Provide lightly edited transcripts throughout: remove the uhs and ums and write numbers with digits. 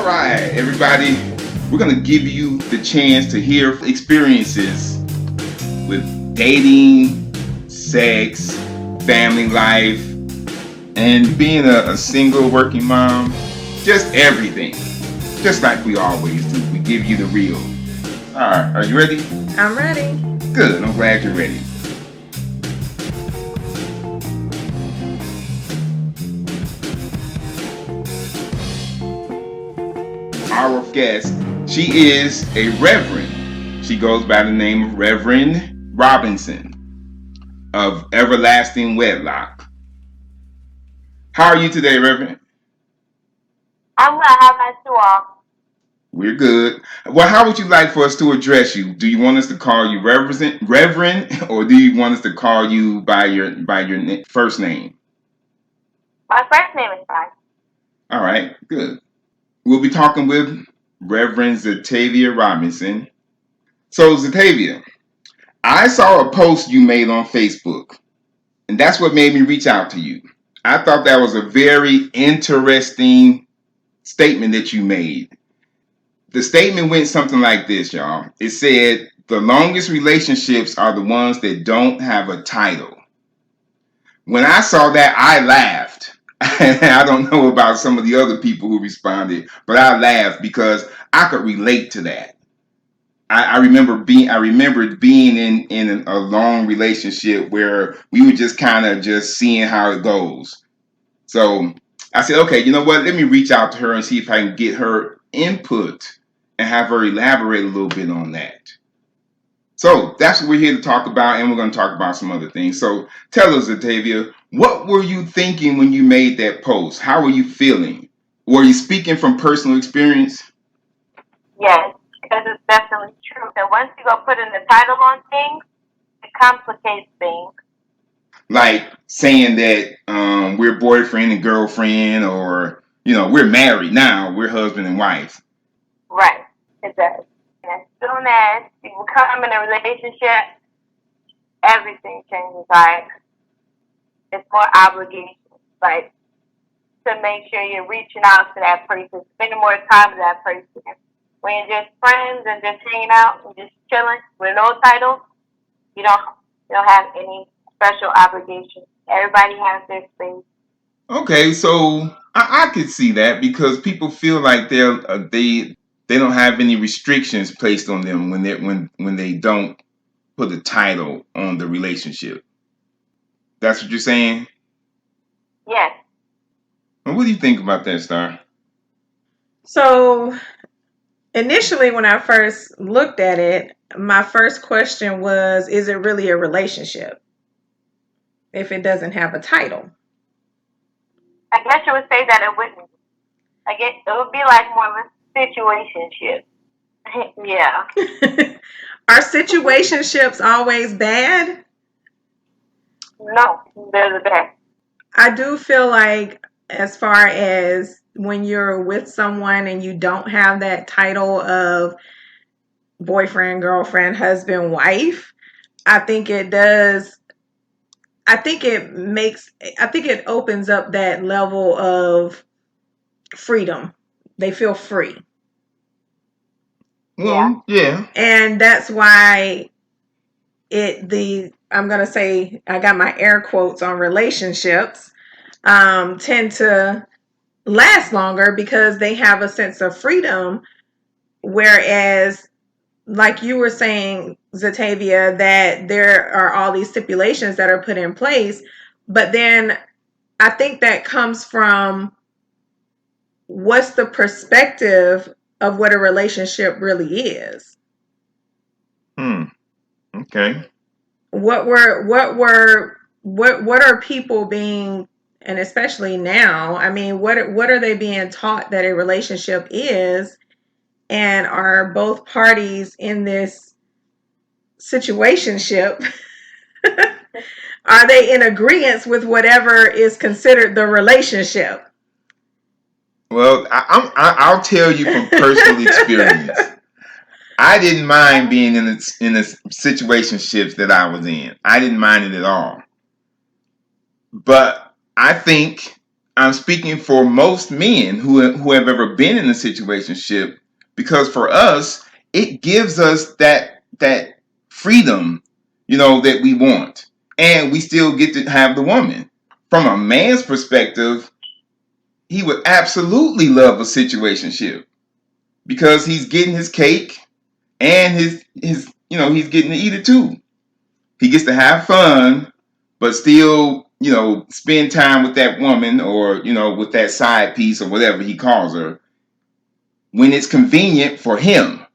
All right, everybody, we're going to give you the chance to hear experiences with dating, sex, family life, and being a single working mom. Just everything. Just like we always do. We give you the real. All right, are you ready? I'm ready. Good, I'm glad you're ready. Our guest, she is a reverend. She goes by the name of Reverend Robinson of Everlasting Wedlock. How are you today, Reverend? I'm good. How about you all? We're good. Well, how would you like for us to address you? Do you want us to call you Reverend, or do you want us to call you by your first name? My first name is fine. All right, good. We'll be talking with Reverend Zatavia Robinson. So, Zatavia, I saw a post you made on Facebook, and that's what made me reach out to you. I thought that was a very interesting statement that you made. The statement went something like this, y'all. It said, the longest relationships are the ones that don't have a title. When I saw that, I laughed. I don't know about some of the other people who responded, but I laughed because I could relate to that. I remembered being in a long relationship where we were just kind of just seeing how it goes. So I said, okay, you know what? Let me reach out to her and see if I can get her input and have her elaborate a little bit on that. So that's what we're here to talk about, and we're going to talk about some other things. So tell us, Zatavia, what were you thinking when you made that post? How were you feeling? Were you speaking from personal experience? Yes, because it's definitely true. And once you go put in the title on things, it complicates things. Like saying that we're boyfriend and girlfriend, or, we're married now, we're husband and wife. Right, it does. And as soon as you become in a relationship, everything changes. Like, it's more obligation. Like, to make sure you're reaching out to that person, spending more time with that person. When you're just friends and just hanging out and just chilling with no title, you don't have any special obligations. Everybody has their space. Okay, so I could see that because people feel like they don't have any restrictions placed on them when they don't put a title on the relationship. That's what you're saying? Yes. And what do you think about that, Star? So initially, when I first looked at it, my first question was, is it really a relationship if it doesn't have a title? I guess you would say that it wouldn't. I guess it would be like more of a situationship. Yeah. Are situationships always bad? No, they're the best. I do feel like, as far as when you're with someone and you don't have that title of boyfriend, girlfriend, husband, wife, I think it does. I think it opens up that level of freedom. They feel free. Well, yeah. And that's why I'm going to say, I got my air quotes on relationships, tend to last longer because they have a sense of freedom. Whereas, like you were saying, Zatavia, that there are all these stipulations that are put in place, but then I think that comes from what's the perspective of what a relationship really is. Okay. What are people being, and especially now, I mean, what are they being taught that a relationship is? And are both parties in this situationship are they in agreement with whatever is considered the relationship? Well, I'll tell you from personal experience. I didn't mind being in the situationships that I was in. I didn't mind it at all. But I think I'm speaking for most men who have ever been in a situationship, because for us, it gives us that freedom, that we want, and we still get to have the woman. From a man's perspective, he would absolutely love a situationship because he's getting his cake and his he's getting to eat it too. He gets to have fun, but still, spend time with that woman, or, with that side piece or whatever he calls her, when it's convenient for him.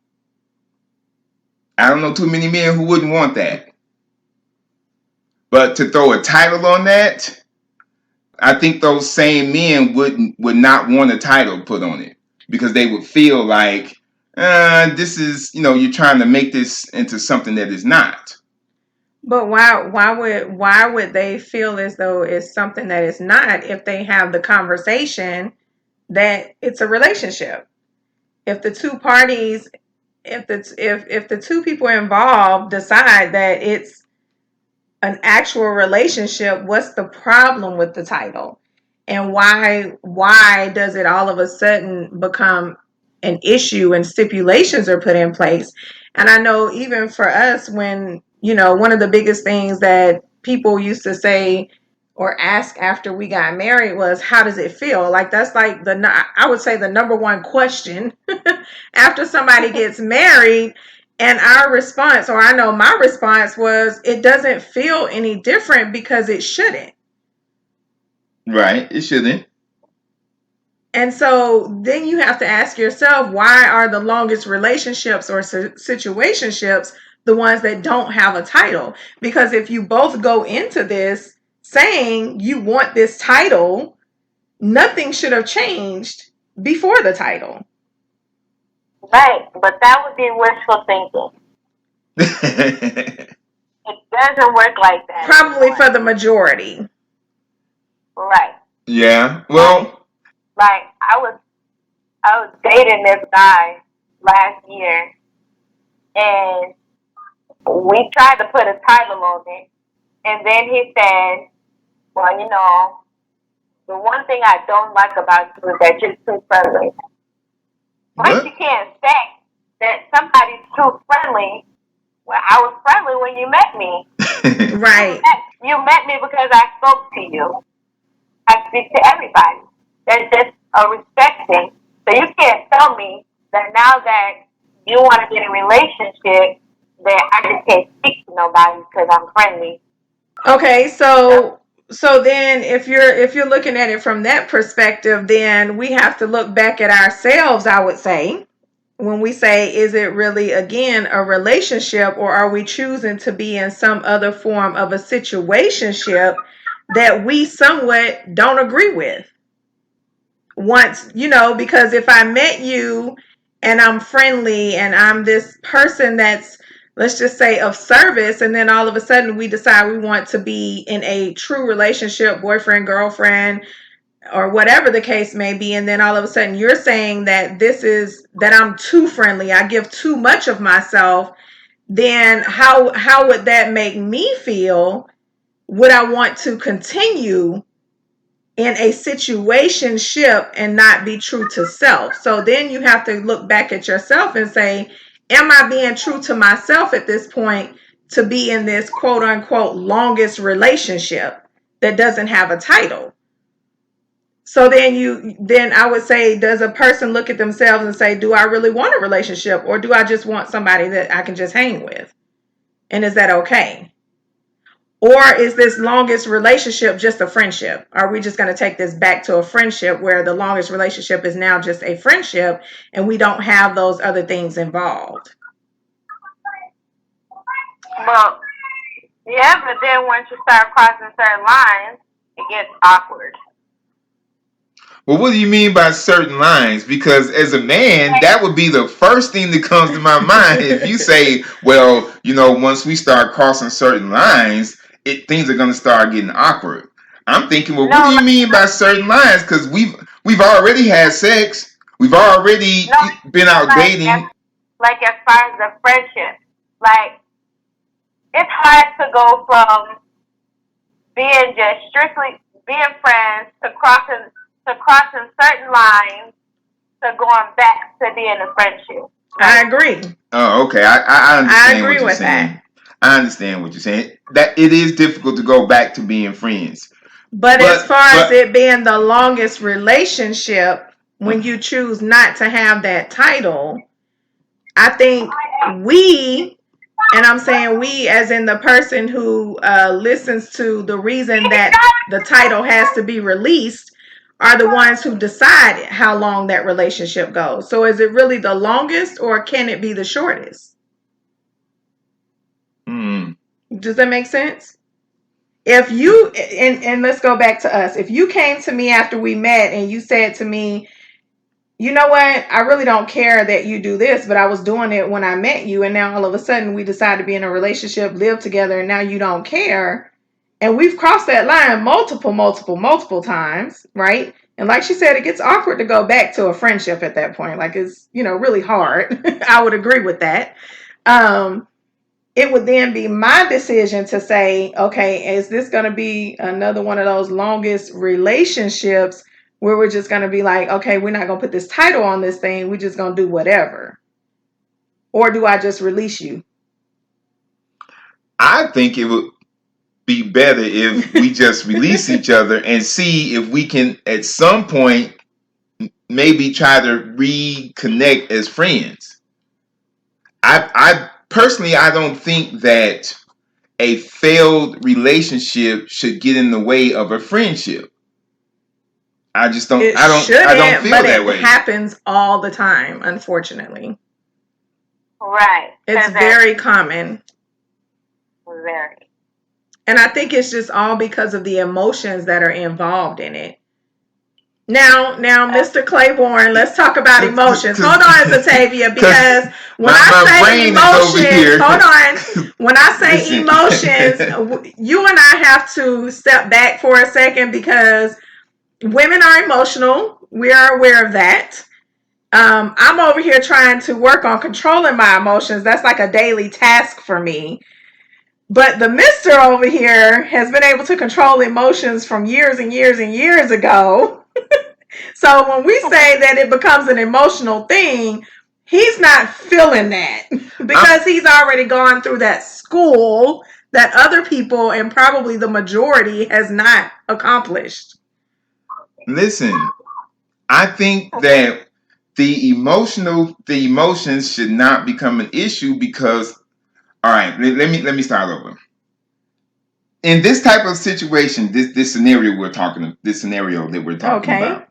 I don't know too many men who wouldn't want that. But to throw a title on that, I think those same men would not want a title put on it, because they would feel like, this is, you're trying to make this into something that is not. But why would they feel as though it's something that is not, if they have the conversation that it's a relationship? If the two parties, if the two people involved decide that it's an actual relationship, what's the problem with the title? And why does it all of a sudden become an issue and stipulations are put in place? And I know even for us, when, one of the biggest things that people used to say or ask after we got married was, how does it feel? Like, that's like I would say the number one question after somebody gets married. And our response, or I know my response was, it doesn't feel any different because it shouldn't. Right, it shouldn't. And so then you have to ask yourself, why are the longest relationships or situationships the ones that don't have a title? Because if you both go into this saying you want this title, nothing should have changed before the title. Right, but that would be wishful thinking. It doesn't work like that. Probably for the majority. Right. Yeah. Well, like I was dating this guy last year, and we tried to put a title on it, and then he said, "Well, the one thing I don't like about you is that you're too friendly." But you can't say that somebody's too friendly. Well, I was friendly when you met me. Right. You met me because I spoke to you. I speak to everybody. There's just a respect thing. So you can't tell me that now that you want to get a relationship, that I just can't speak to nobody because I'm friendly. Okay, so then if you're looking at it from that perspective, then we have to look back at ourselves, I would say, when we say, is it really, again, a relationship, or are we choosing to be in some other form of a situationship that we somewhat don't agree with? Once, because if I met you and I'm friendly and I'm this person that's, let's just say, of service, and then all of a sudden we decide we want to be in a true relationship, boyfriend, girlfriend, or whatever the case may be, and then all of a sudden you're saying that that I'm too friendly, I give too much of myself, then how would that make me feel? Would I want to continue in a situationship and not be true to self? So then you have to look back at yourself and say, am I being true to myself at this point to be in this quote unquote longest relationship that doesn't have a title? So then I would say, does a person look at themselves and say, do I really want a relationship, or do I just want somebody that I can just hang with? And is that okay? Or is this longest relationship just a friendship? Are we just going to take this back to a friendship where the longest relationship is now just a friendship and we don't have those other things involved? Well, yeah, but then once you start crossing certain lines, it gets awkward. Well, what do you mean by certain lines? Because as a man, that would be the first thing that comes to my mind. If you say, well, once we start crossing certain lines, things are going to start getting awkward. I'm thinking, well, what do you mean by certain lines? Because we've already had sex. We've already been out dating. Like as far as the friendship, like it's hard to go from being just strictly being friends to crossing certain lines to going back to being a friendship. I agree. Oh, okay. I understand agree what you're with saying. that. I understand what you're saying. That it is difficult to go back to being friends. But as far as it being the longest relationship, when you choose not to have that title, I think and I'm saying we as in the person who listens to the reason that the title has to be released, are the ones who decide how long that relationship goes. So is it really the longest, or can it be the shortest? Does that make sense? If you, and let's go back to us. If you came to me after we met and you said to me, you know what, I really don't care that you do this, but I was doing it when I met you, and now all of a sudden we decide to be in a relationship, live together, and now you don't care. And we've crossed that line multiple times, right? And like she said, it gets awkward to go back to a friendship at that point. Like, it's, really hard. I would agree with that. It would then be my decision to say, okay, is this going to be another one of those longest relationships where we're just going to be like, okay, we're not going to put this title on this thing, we're just going to do whatever? Or do I just release you? I think it would be better if we just release each other and see if we can, at some point, maybe try to reconnect as friends. I personally, I don't think that a failed relationship should get in the way of a friendship. I just don't. I don't feel that way. It happens all the time, unfortunately. Right. It's very common. Very. And I think it's just all because of the emotions that are involved in it. Now, Mr. Claiborne, let's talk about emotions. Hold on, Zatavia, because when I say emotions, hold on. When I say emotions, you and I have to step back for a second, because women are emotional. We are aware of that. I'm over here trying to work on controlling my emotions. That's like a daily task for me. But the mister over here has been able to control emotions from years and years and years ago. So when we say that it becomes an emotional thing, he's not feeling that, because he's already gone through that school that other people, and probably the majority, has not accomplished. Listen, I think that the emotions should not become an issue, because, all right, let me start over. In this type of situation, this scenario that we're talking about,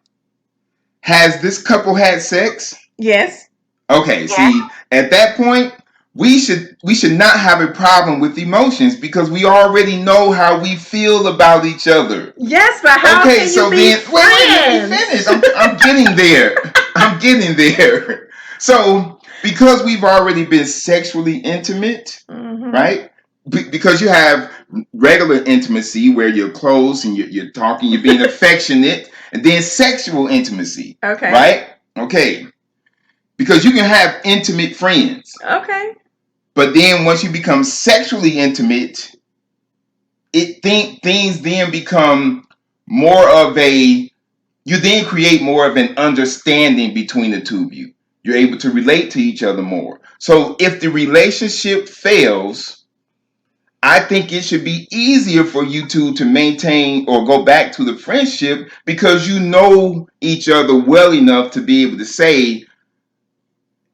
has this couple had sex? Yes. Okay, yes. See, at that point, we should not have a problem with emotions, because we already know how we feel about each other. Yes, but how can you be friends? Wait, let me finish. I'm getting there. I'm getting there. So, because we've already been sexually intimate, right? Because you have regular intimacy where you're close and you're talking, you're being affectionate, and then sexual intimacy. Okay. Right? Okay. Because you can have intimate friends. Okay. But then once you become sexually intimate, things then become more of you then create more of an understanding between the two of you. You're able to relate to each other more. So if the relationship fails, I think it should be easier for you two to maintain or go back to the friendship, because you know each other well enough to be able to say,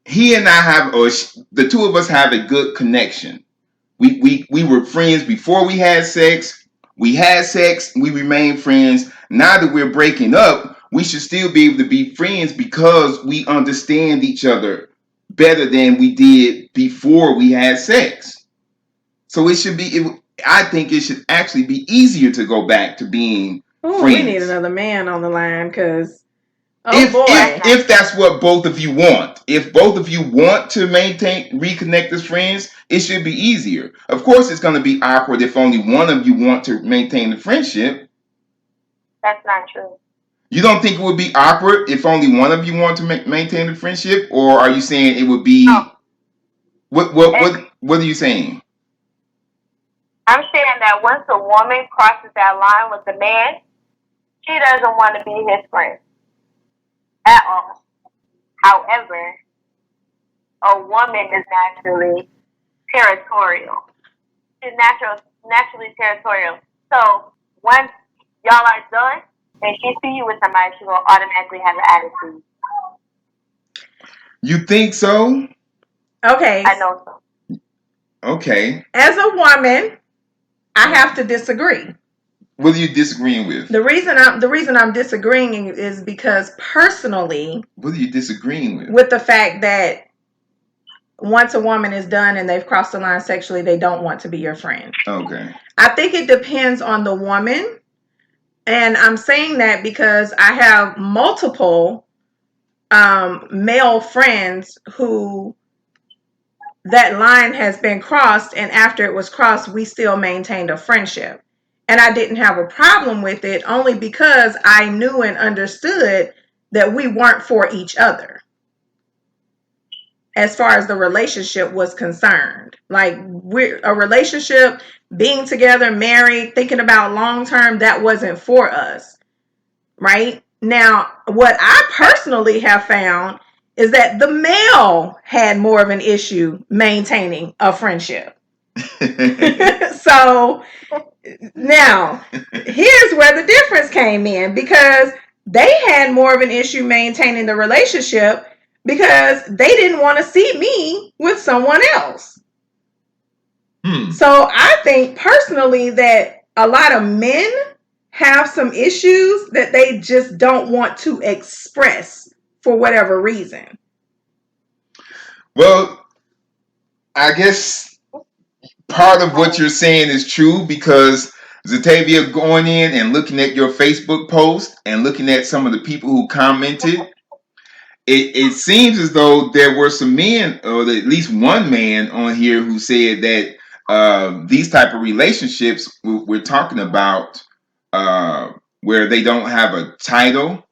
he and I have, or the two of us have a good connection. We were friends before we had sex. We had sex. We remain friends. Now that we're breaking up, we should still be able to be friends, because we understand each other better than we did before we had sex. So it should be. I think it should actually be easier to go back to being friends. We need another man on the line, because if that's what both of you want, if both of you want to reconnect as friends, it should be easier. Of course, it's going to be awkward if only one of you want to maintain the friendship. That's not true. You don't think it would be awkward if only one of you want to maintain the friendship, or are you saying it would be? No. What are you saying? I'm saying that once a woman crosses that line with a man, she doesn't want to be his friend at all. However, a woman is naturally territorial. She's naturally territorial. So once y'all are done and she see you with somebody, she will automatically have an attitude. You think so? Okay. I know so. Okay. As a woman, I have to disagree. What are you disagreeing with? The reason I'm disagreeing is because personally, what are you disagreeing with? With the fact that once a woman is done and they've crossed the line sexually, they don't want to be your friend. Okay. I think it depends on the woman. And I'm saying that because I have multiple male friends who that line has been crossed, and after it was crossed, we still maintained a friendship. And I didn't have a problem with it only because I knew and understood that we weren't for each other as far as the relationship was concerned. Like, we're a relationship, being together, married, thinking about long term, that wasn't for us. Right? Now, what I personally have found is that the male had more of an issue maintaining a friendship. So now, here's where the difference came in, because they had more of an issue maintaining the relationship because they didn't want to see me with someone else. So I think personally that a lot of men have some issues that they just don't want to express for whatever reason. Well, I guess part of what you're saying is true, because Zatavia, going in and looking at your Facebook post and looking at some of the people who commented, it seems as though there were some men, or at least one man on here, who said that these type of relationships we're talking about, where they don't have a title,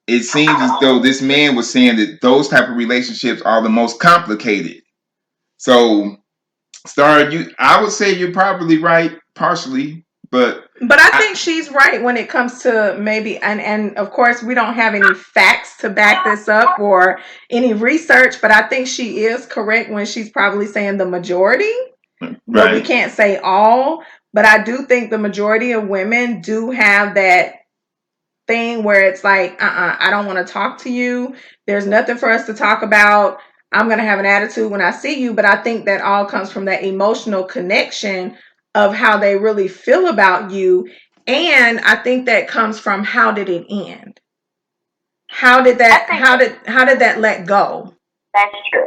it seems as though this man was saying that those type of relationships are the most complicated. So, Star, I would say you're probably right, partially, but I think she's right when it comes to maybe, and of course we don't have any facts to back this up or any research, but I think she is correct when she's probably saying the majority. right. But we can't say all. But I do think the majority of women do have that thing where it's like, I don't want to talk to you. There's nothing for us to talk about. I'm going to have an attitude when I see you. But I think that all comes from that emotional connection of how they really feel about you. And I think that comes from, how did it end? How did that let go? That's true.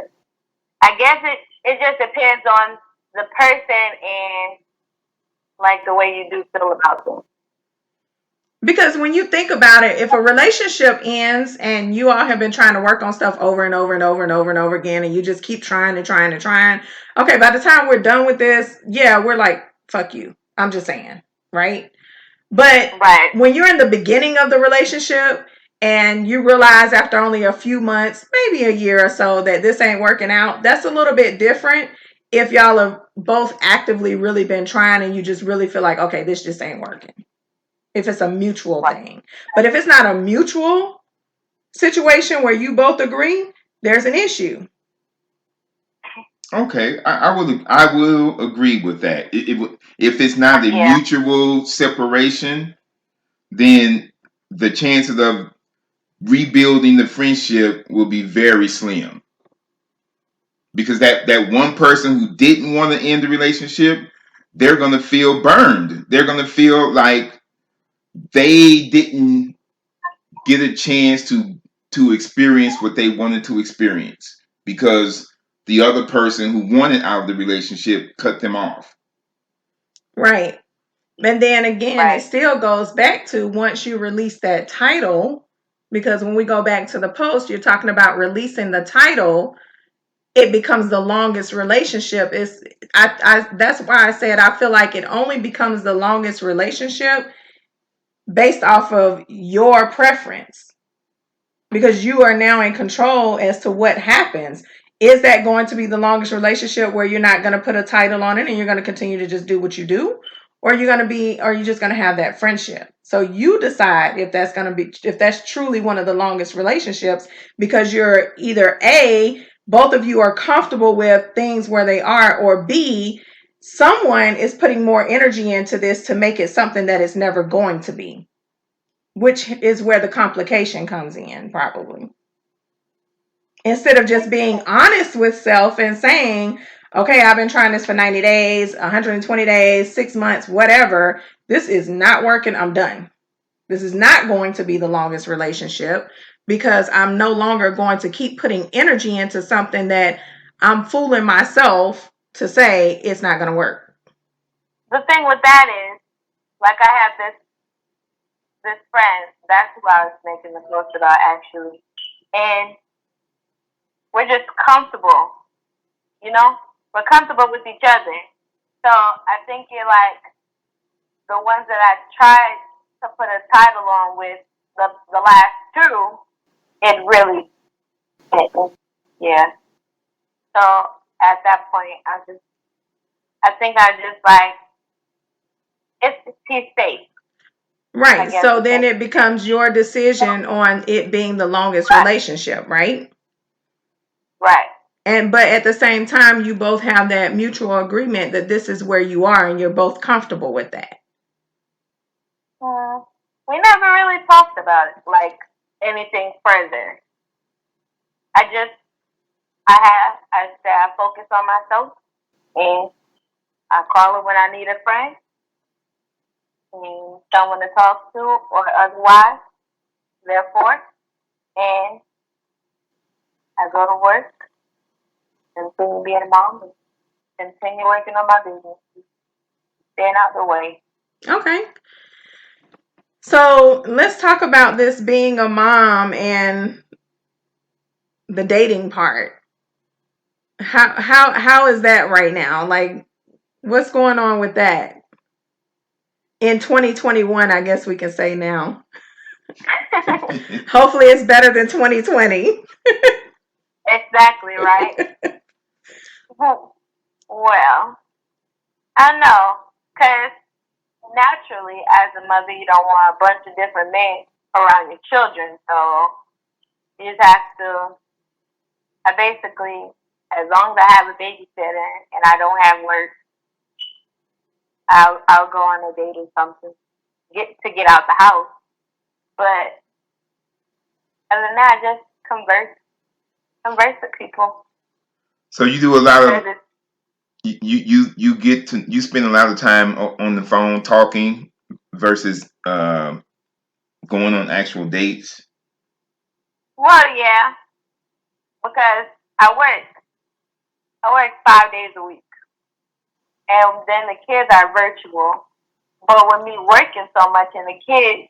I guess it just depends on the person and like the way you do feel about them. Because when you think about it, if a relationship ends and you all have been trying to work on stuff over and over and over and over and over again, and you just keep trying and trying and trying, okay, by the time we're done with this, yeah, we're like, fuck you. I'm just saying, right? But when you're in the beginning of the relationship and you realize after only a few months, maybe a year or so, that this ain't working out, that's a little bit different if y'all have both actively really been trying and you just really feel like, okay, this just ain't working. If it's a mutual thing. But if it's not a mutual situation where you both agree, there's an issue. Okay, I will agree with that. If it's not a mutual separation, then the chances of rebuilding the friendship will be very slim. Because that one person who didn't want to end the relationship, they're going to feel burned. They're going to feel like they didn't get a chance to experience what they wanted to experience, because the other person who wanted out of the relationship cut them off. Right. And then again, it still goes back to, once you release that title, because when we go back to the post, you're talking about releasing the title, it becomes the longest relationship. That's why I said I feel like it only becomes the longest relationship based off of your preference, because you are now in control as to what happens. Is that going to be the longest relationship where you're not going to put a title on it and you're going to continue to just do what you do? or are you just gonna have that friendship? So you decide if that's truly one of the longest relationships, because you're either A, both of you are comfortable with things where they are, or B, someone is putting more energy into this to make it something that it's never going to be, which is where the complication comes in, probably. Instead of just being honest with self and saying, okay, I've been trying this for 90 days, 120 days, 6 months, whatever. This is not working. I'm done. This is not going to be the longest relationship, because I'm no longer going to keep putting energy into something that I'm fooling myself to say it's not going to work. The thing with that is, like, I have this friend. That's who I was making the post about, actually, and we're just comfortable. You know, we're comfortable with each other. So I think you're like the ones that I tried to put a title on with the last two. It really didn't. Yeah. So at that point, I think I just like, he's safe. I Right. guess So it's then safe. it becomes your decision on it being the longest Right. relationship, right? Right. But at the same time, you both have that mutual agreement that this is where you are and you're both comfortable with that. We never really talked about it, like anything further. I say I focus on myself, and I call her when I need a friend and someone to talk to, or otherwise, therefore, and I go to work, continue being a mom, and continue working on my business, staying out the way. Okay. So let's talk about this being a mom and the dating part. How is that right now? Like, what's going on with that? In 2021, I guess we can say now. Hopefully it's better than 2020. Exactly, right? Well, I know, because naturally, as a mother, you don't want a bunch of different men around your children, so you just have to, I basically, as long as I have a babysitter and I don't have work, I'll go on a date or something, get out the house. But other than that, just converse with people. So you do a lot of Because you get to you spend a lot of time on the phone talking versus going on actual dates. well, yeah, because I work 5 days a week, and then the kids are virtual. But with me working so much and the kids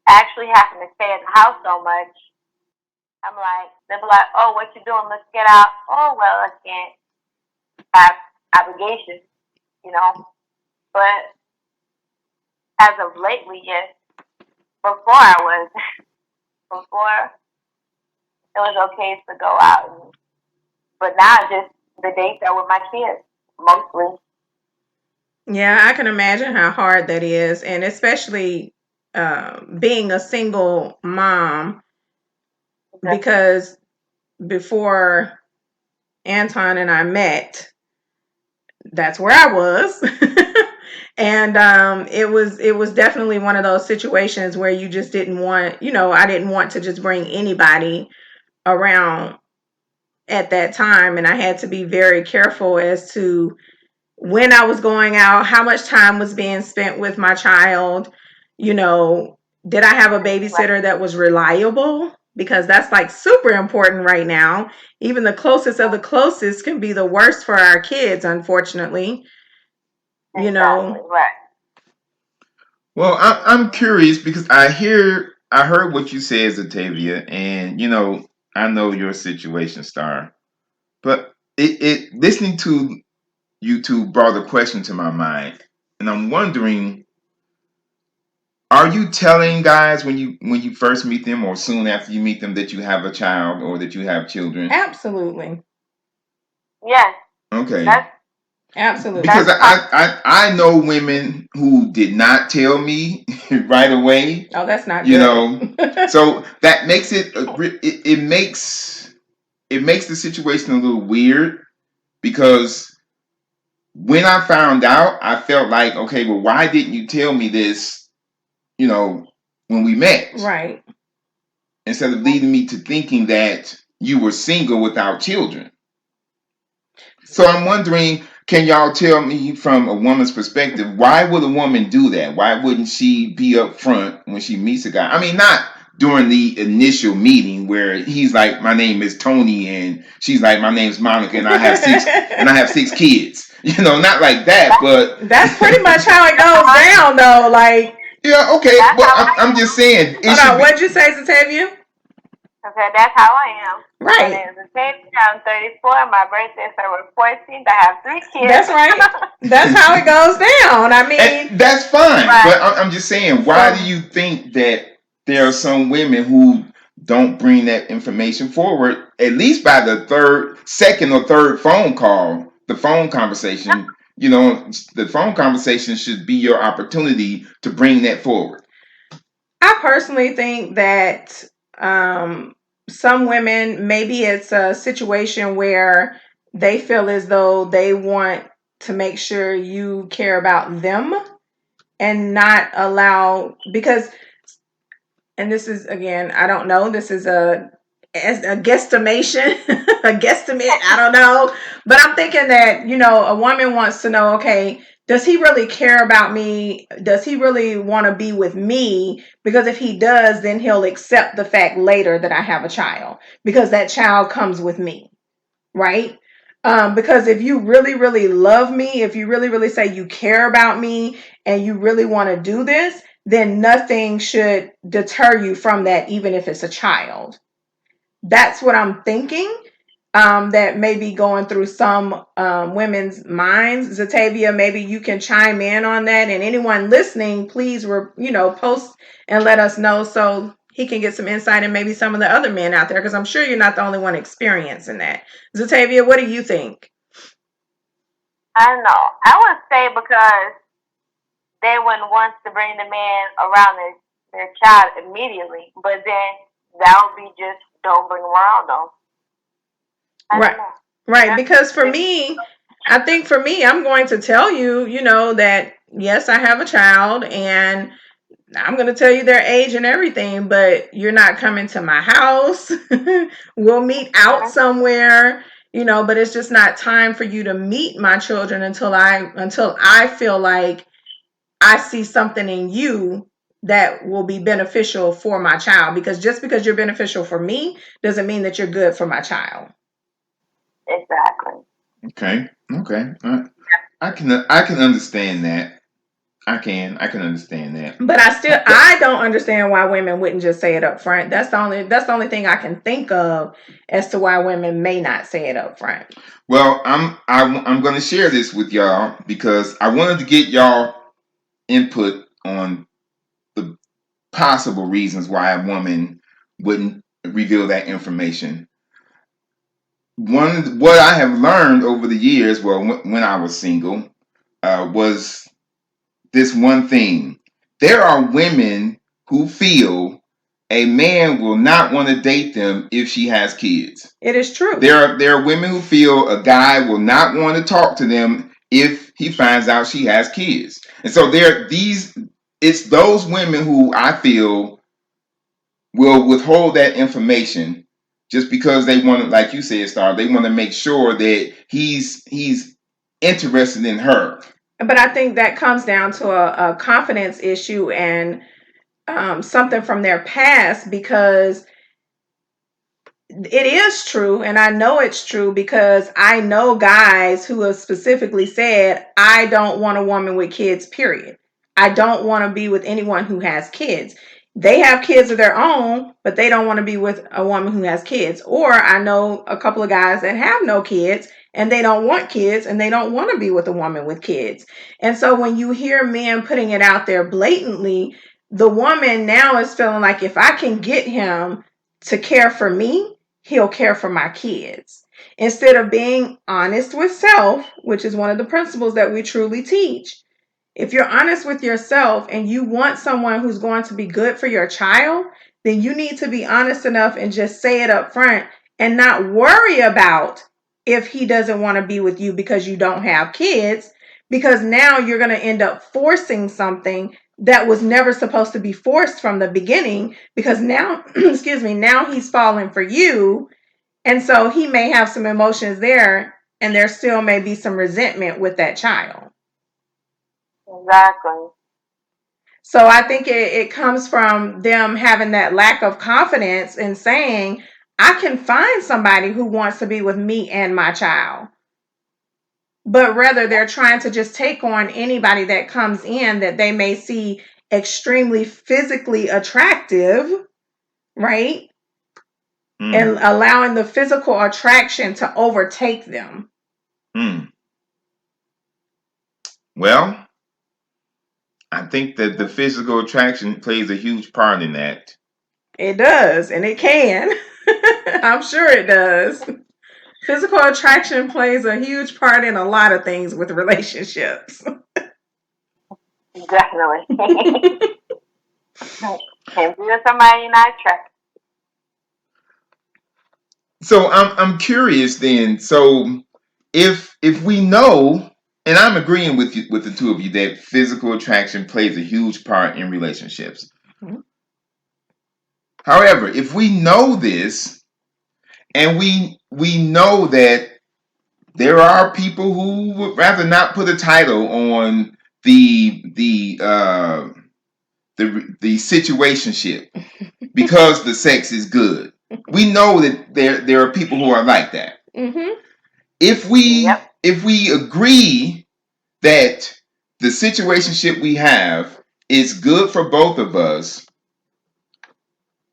actually having to stay at the house so much, I'm like, they'll be like, oh, what you doing? Let's get out. Oh, well, I can't have obligations, you know. But as of lately, yes. Before I was, before it was okay to go out, but now just the dates are with my kids mostly. Yeah, I can imagine how hard that is, and especially being a single mom, because before Anton and I met, that's where I was. And it was definitely one of those situations where you just didn't want, I didn't want to just bring anybody around at that time, and I had to be very careful as to when I was going out, how much time was being spent with my child. you know did I have a babysitter that was reliable? Because that's like super important right now. Even the closest of the closest can be the worst for our kids, unfortunately. you Exactly, know right. Well, I'm curious because I heard what you said, Zatavia, and I know your situation, Star. But it listening to you two brought a question to my mind, and I'm wondering: are you telling guys when you first meet them, or soon after you meet them, that you have a child or that you have children? Absolutely. Yes, Okay. that's Absolutely. Because I know women who did not tell me right away, Oh, that's not you good. know. So that makes it makes the situation a little weird, because when I found out, I felt like, okay, well, why didn't you tell me this, you know, when we met? Right. Instead of leading me to thinking that you were single without children. So I'm wondering, can y'all tell me from a woman's perspective, why would a woman do that? Why wouldn't she be up front when she meets a guy? I mean, not during the initial meeting where he's like, my name is Tony, and she's like, my name's Monica, and I have six kids. You know, not like that, but That's pretty much how it goes down, though. Like, yeah, okay. That's But how I'm just saying it hold should on, be what'd you say, Zatavia? Okay, that's how I am. My Right. name is Zatavia. I'm 34. My birthday is February 14th. I have 3 kids. That's right. That's how it goes down. I mean, and that's fine. Right. But I'm just saying, why So- do you think that there are some women who don't bring that information forward, at least by the second or third phone call, the phone conversation? You know, the phone conversation should be your opportunity to bring that forward. I personally think that some women, maybe it's a situation where they feel as though they want to make sure you care about them and not allow, because, and this is, again, I don't know, this is a guesstimation, a guesstimate, I don't know, but I'm thinking that, a woman wants to know, okay, does he really care about me? Does he really want to be with me? Because if he does, then he'll accept the fact later that I have a child, because that child comes with me, right? Because if you really, really love me, if you really, really say you care about me and you really want to do this, then nothing should deter you from that, even if it's a child. That's what I'm thinking. That may be going through some women's minds. Zatavia, maybe you can chime in on that. And anyone listening, please, post and let us know so he can get some insight, and maybe some of the other men out there, because I'm sure you're not the only one experiencing that. Zatavia, what do you think? I don't know. I would say because they wouldn't want to bring the man around their child immediately, but then that would be just don't bring him around them. I Right. don't know. Right, That's because for me, I think for me, I'm going to tell you, that yes, I have a child, and I'm going to tell you their age and everything, but you're not coming to my house. We'll meet out somewhere, but it's just not time for you to meet my children until I feel like I see something in you that will be beneficial for my child, because just because you're beneficial for me doesn't mean that you're good for my child. exactly. Okay. I can understand that. I can understand that. But I don't understand why women wouldn't just say it up front. That's the only thing I can think of as to why women may not say it up front. Well, I'm going to share this with y'all because I wanted to get y'all input on the possible reasons why a woman wouldn't reveal that information. What I have learned over the years, well, when I was single, was this one thing. There are women who feel a man will not want to date them if she has kids. It is true. There are women who feel a guy will not want to talk to them if he finds out she has kids. And so it's those women who I feel will withhold that information just because they want to, like you said, Star, they want to make sure that he's interested in her. But I think that comes down to a confidence issue and something from their past, because it is true, and I know it's true because I know guys who have specifically said, I don't want a woman with kids, period. I don't want to be with anyone who has kids. They have kids of their own, but they don't want to be with a woman who has kids. Or I know a couple of guys that have no kids and they don't want kids, and they don't want to be with a woman with kids. And so when you hear men putting it out there blatantly, the woman now is feeling like, if I can get him to care for me, he'll care for my kids. Instead of being honest with self, which is one of the principles that we truly teach, if you're honest with yourself and you want someone who's going to be good for your child, then you need to be honest enough and just say it up front and not worry about if he doesn't want to be with you because you don't have kids, because now you're going to end up forcing something that was never supposed to be forced from the beginning, because now, excuse me, now he's falling for you. And so he may have some emotions there, and there still may be some resentment with that child. Exactly. So I think it comes from them having that lack of confidence in saying, I can find somebody who wants to be with me and my child. But rather, they're trying to just take on anybody that comes in that they may see extremely physically attractive, right? And allowing the physical attraction to overtake them. Well, I think that the physical attraction plays a huge part in that. It does, and it can. I'm sure it does. Physical attraction plays a huge part in a lot of things with relationships. Definitely. Can't be with somebody not attracted. So I'm curious then. So if we know, and I'm agreeing with you, with the two of you, that physical attraction plays a huge part in relationships. Mm-hmm. However, if we know this, and we know that there are people who would rather not put a title on the situationship because the sex is good. We know that there are people who are like that. Mm-hmm. If we agree that the situationship we have is good for both of us,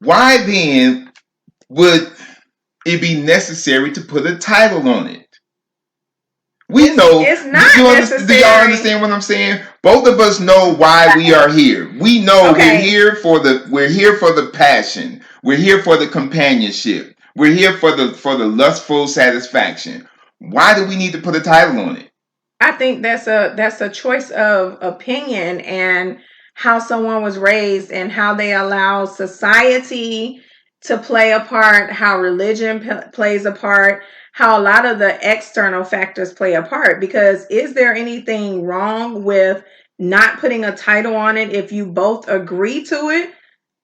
why then would it be necessary to put a title on it? We know. It's not necessary. Do y'all understand what I'm saying? Both of us know why we are here. We know we're here for the passion. We're here for the companionship. We're here for the lustful satisfaction. Why do we need to put a title on it? I think that's a choice of opinion and how someone was raised and how they allow society to play a part, how religion plays a part, how a lot of the external factors play a part. Because is there anything wrong with not putting a title on it if you both agree to it?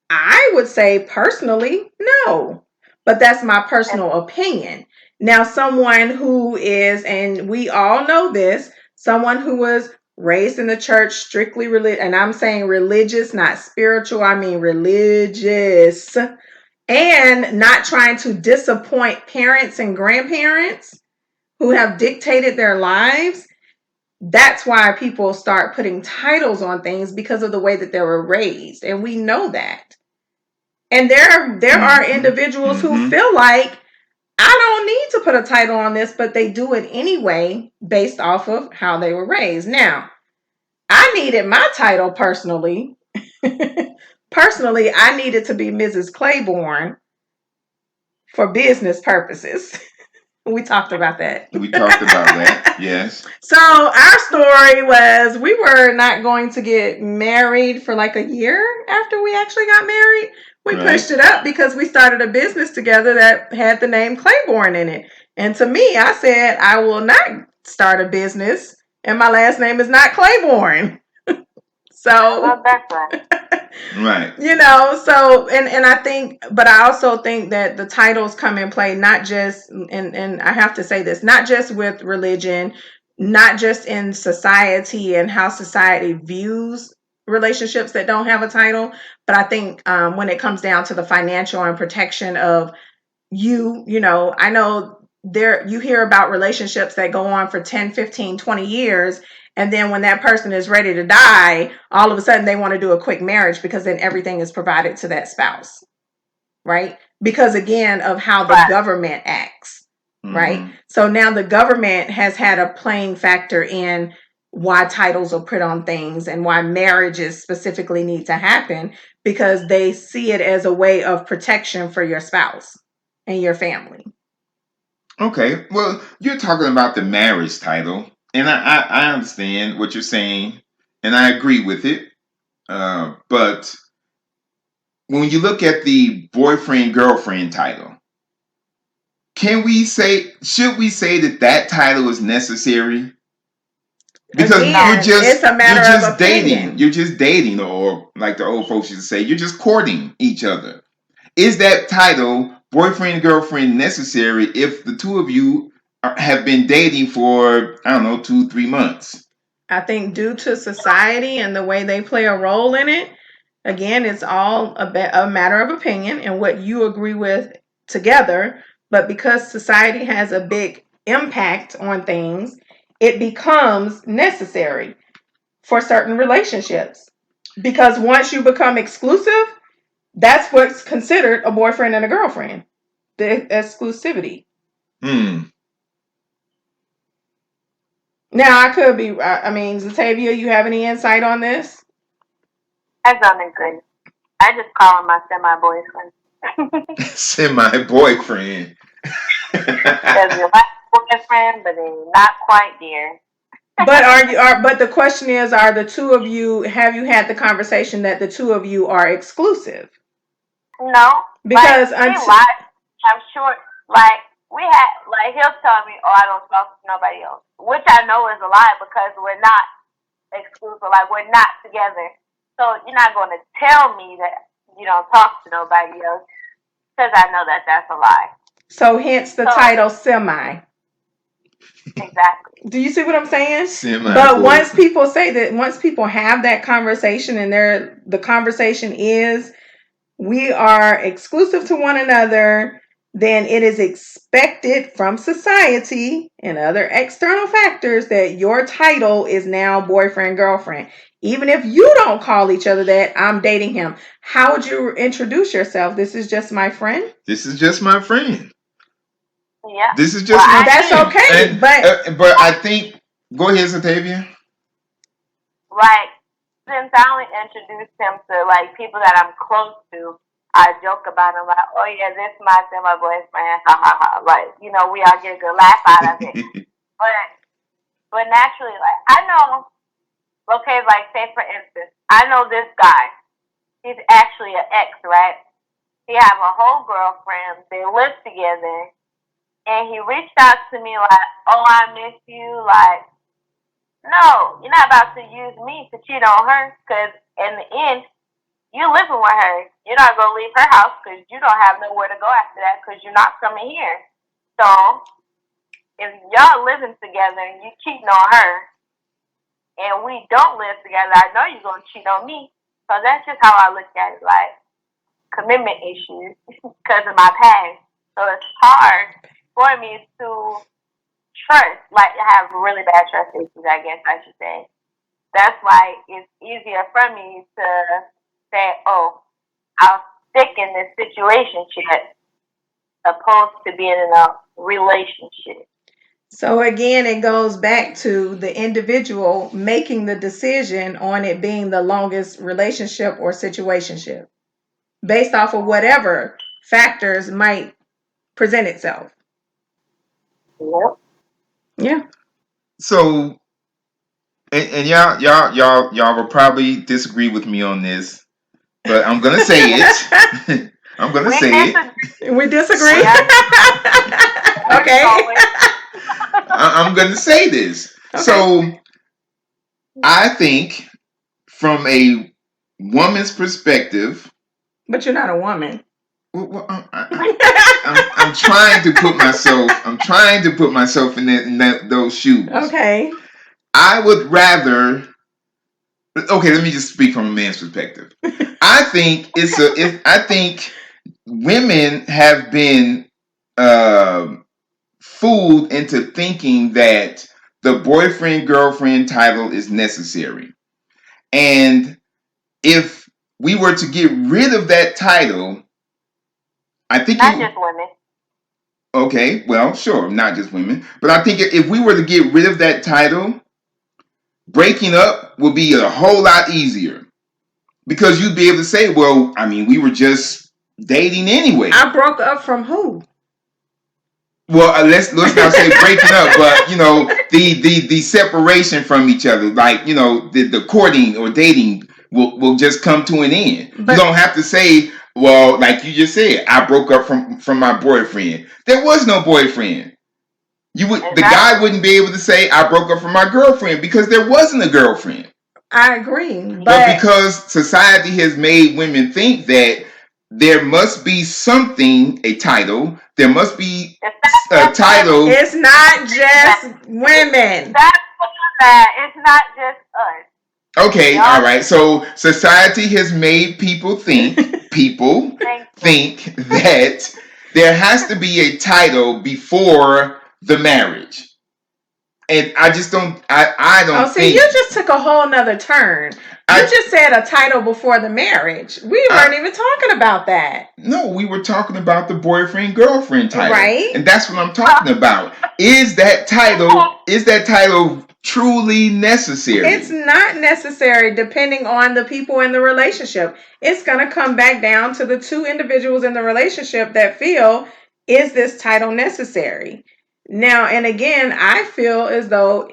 I would say personally, no. But that's my personal opinion. Now, someone who is, and we all know this, someone who was raised in the church, strictly religious, and I'm saying religious, not spiritual, I mean religious, and not trying to disappoint parents and grandparents who have dictated their lives. That's why people start putting titles on things, because of the way that they were raised. And we know that. And there are individuals who feel like, I don't need to put a title on this, but they do it anyway based off of how they were raised. Now, I needed my title personally. Personally, I needed to be Mrs. Claiborne for business purposes. We talked about that. Yes. So our story was, we were not going to get married for like a year after we actually got married. We pushed it up because we started a business together that had the name Claiborne in it. And to me, I said, I will not start a business and my last name is not Claiborne. So, right. So, and I think, but I also think that the titles come in play, not just, and I have to say this, not just with religion, not just in society and how society views relationships that don't have a title, but I think when it comes down to the financial and protection of I know you hear about relationships that go on for 10, 15, 20 years. And then when that person is ready to die, all of a sudden they want to do a quick marriage because then everything is provided to that spouse, right? Because again, of how the government acts, right? So now the government has had a playing factor in why titles are put on things and why marriages specifically need to happen, because they see it as a way of protection for your spouse and your family. Okay, well, you're talking about the marriage title, and I understand what you're saying, and I agree with it. But when you look at the boyfriend girlfriend title, should we say that that title is necessary? Because No. Again, it's a you're matter of just dating, opinion. or like the old folks used to say, you're just courting each other. Is that title boyfriend girlfriend necessary if the two of you have been dating for, I don't know, 2-3 months? I think due to society and the way they play a role in it, again, it's all a matter of opinion and what you agree with together. But because society has a big impact on things, it becomes necessary for certain relationships. Because once you become exclusive, that's what's considered a boyfriend and a girlfriend, the exclusivity. Hmm. Now, I could be, I mean, Zatavia, you have any insight on this? That's nothing good. I just call him my semi-boyfriend. Semi boyfriend. Because you're my boyfriend, but then not quite dear. But but the question is, are the two of you, have you had the conversation that the two of you are exclusive? No. Because Like, he lied. I'm sure, like, he'll tell me, oh, I don't talk to nobody else. Which I know is a lie because we're not exclusive. Like, we're not together. So you're not going to tell me that you don't talk to nobody else because I know that that's a lie. So hence the title semi. Exactly. Do you see what I'm saying? Semi But once people say that, once people have that conversation and the conversation is we are exclusive to one another, then it is expected from society and other external factors that your title is now boyfriend, girlfriend. Even if you don't call each other that, I'm dating him. How would you introduce yourself? This is just my friend. This is just my friend. Yeah. This is just my That's friend. okay, And, but I think, go ahead, Zatavia. Like, since I only introduced him to, like, people that I'm close to, I joke about him, like, oh, yeah, this is my boyfriend, ha, ha, ha. Like, you know, we all get a good laugh out of it. But naturally, like, I know, okay, like, say, for instance, I know this guy. He's actually an ex, right? He have a whole girlfriend. They live together. And he reached out to me like, oh, I miss you. Like, no, you're not about to use me to cheat on her because in the end, you living with her. You're not going to leave her house because you don't have nowhere to go after that because you're not coming here. So if y'all living together and you cheating on her and we don't live together, I know you're going to cheat on me. So that's just how I look at it, like commitment issues because of my past. So it's hard for me to trust, like have really bad trust issues, I guess I should say. That's why it's easier for me to say, oh, I'll stick in this situationship opposed to being in a relationship. so again, it goes back to the individual making the decision on it being the longest relationship or situationship based off of whatever factors might present itself. Yep. Yeah. So, and y'all will probably disagree with me on this, but I'm gonna say it. I'm gonna We say it. disagree. We disagree. Okay. I'm gonna say this. Okay. So, I think from a woman's perspective, But you're not a woman. well, I'm trying to put myself. I'm trying to put myself in those shoes. Okay. I would rather. Okay, let me just speak from a man's perspective. I think I think women have been fooled into thinking that the boyfriend girlfriend title is necessary, and if we were to get rid of that title, I think Not just women. Okay, well, sure, not just women, but I think if we were to get rid of that title, breaking up would be a whole lot easier because you'd be able to say, well, I mean, we were just dating anyway. I broke up from who? well, let's not say breaking up, but the separation from each other, like the courting or dating will just come to an end. You But don't have to say, well, like you just said, I broke up from my boyfriend. There was no boyfriend. The guy wouldn't be able to say I broke up from my girlfriend because there wasn't a girlfriend. I agree. But because society has made women think that there must be something, a title, there must be a title. It's not just women. That's that. It's not just us. Okay, all right. So society has made people think that there has to be a title before the marriage. And I just don't. I don't. See, you just took a whole nother turn. You just said a title before the marriage. We weren't even talking about that. No, we were talking about the boyfriend-girlfriend title, right? And that's what I'm talking about. Is that title truly necessary? It's not necessary, depending on the people in the relationship. It's going to come back down to the two individuals in the relationship that feel, is this title necessary? Now, and again, I feel as though,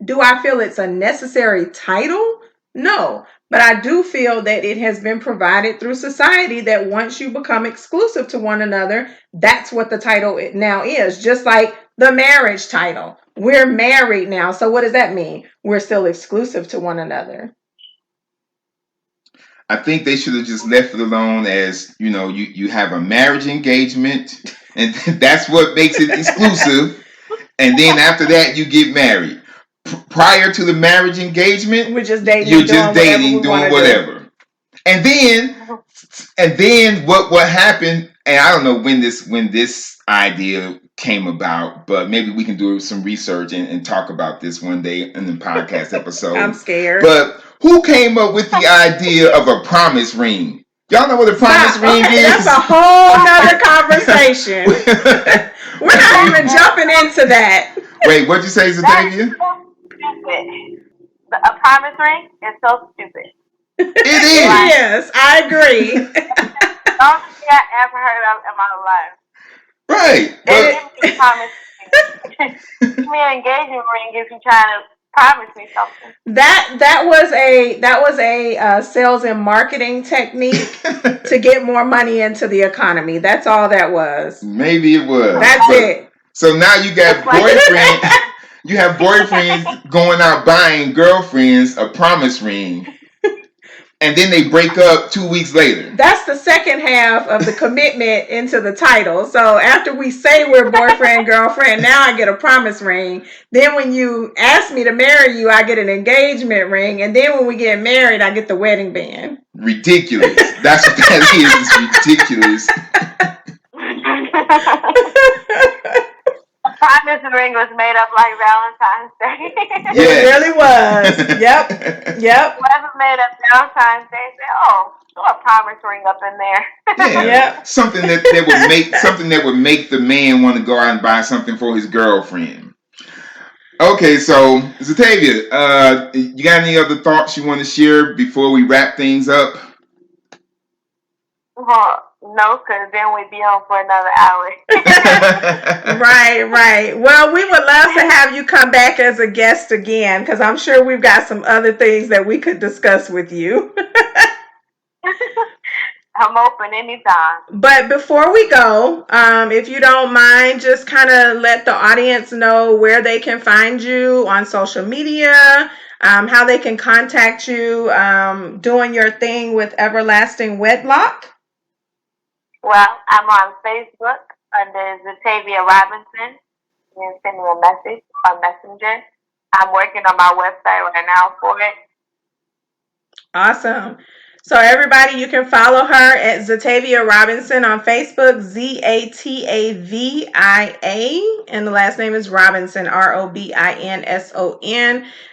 do I feel it's a necessary title? No, but I do feel that it has been provided through society that once you become exclusive to one another, that's what the title now is. Just like the marriage title. We're married now. So what does that mean? We're still exclusive to one another. I think they should have just left it alone as, you have a marriage engagement, and that's what makes it exclusive. And then after that, you get married. Prior to the marriage engagement, we're just dating. You're just dating, doing whatever. And then what happened? And I don't know when this idea came about, but maybe we can do some research and talk about this one day in the podcast episode. I'm scared. But who came up with the idea of a promise ring? Y'all know what a promise ring is? That's a whole nother conversation. We're not even jumping into that. Wait, what'd you say, Zatavia? Stupid. A promise ring is so stupid. It is. Yes, I agree. Don't think I ever heard of in my life. Right. Give me an engagement ring if you're trying to promise me something. That was a sales and marketing technique to get more money into the economy. That's all that was. Maybe it was. That's it. So now you got boyfriend. You have boyfriends going out buying girlfriends a promise ring, and then they break up 2 weeks later. That's the second half of the commitment into the title. So after we say we're boyfriend, girlfriend, now I get a promise ring. Then when you ask me to marry you, I get an engagement ring. And then when we get married, I get the wedding band. Ridiculous. That's what that is. It's ridiculous. Promise ring was made up like Valentine's Day. Yes. It really was. Yep. Whoever made up Valentine's Day said, "Oh, throw a promise ring up in there." Yeah. Yep. Something that would make the man want to go out and buy something for his girlfriend. Okay, so Zatavia, you got any other thoughts you want to share before we wrap things up? No, because then we'd be on for another hour. Right. Well, we would love to have you come back as a guest again, because I'm sure we've got some other things that we could discuss with you. I'm open anytime. But before we go, if you don't mind, just kind of let the audience know where they can find you on social media, how they can contact you doing your thing with Everlasting Wedlock. Well, I'm on Facebook under Zatavia Robinson. You can send me a message on Messenger. I'm working on my website right now for it. Awesome. So everybody, you can follow her at Zatavia Robinson on Facebook, Zatavia, and the last name is Robinson, Robinson.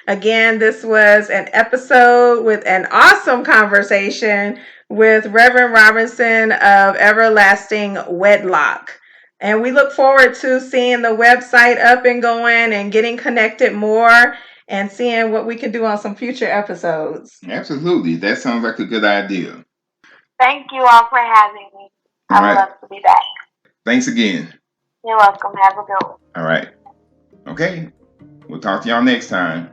Again, this was an episode with an awesome conversation with Reverend Robinson of Everlasting Wedlock. And we look forward to seeing the website up and going and getting connected more and seeing what we can do on some future episodes. Absolutely. That sounds like a good idea. Thank you all for having me. I would love to be back. Thanks again. You're welcome. Have a good one. All right. Okay. We'll talk to y'all next time.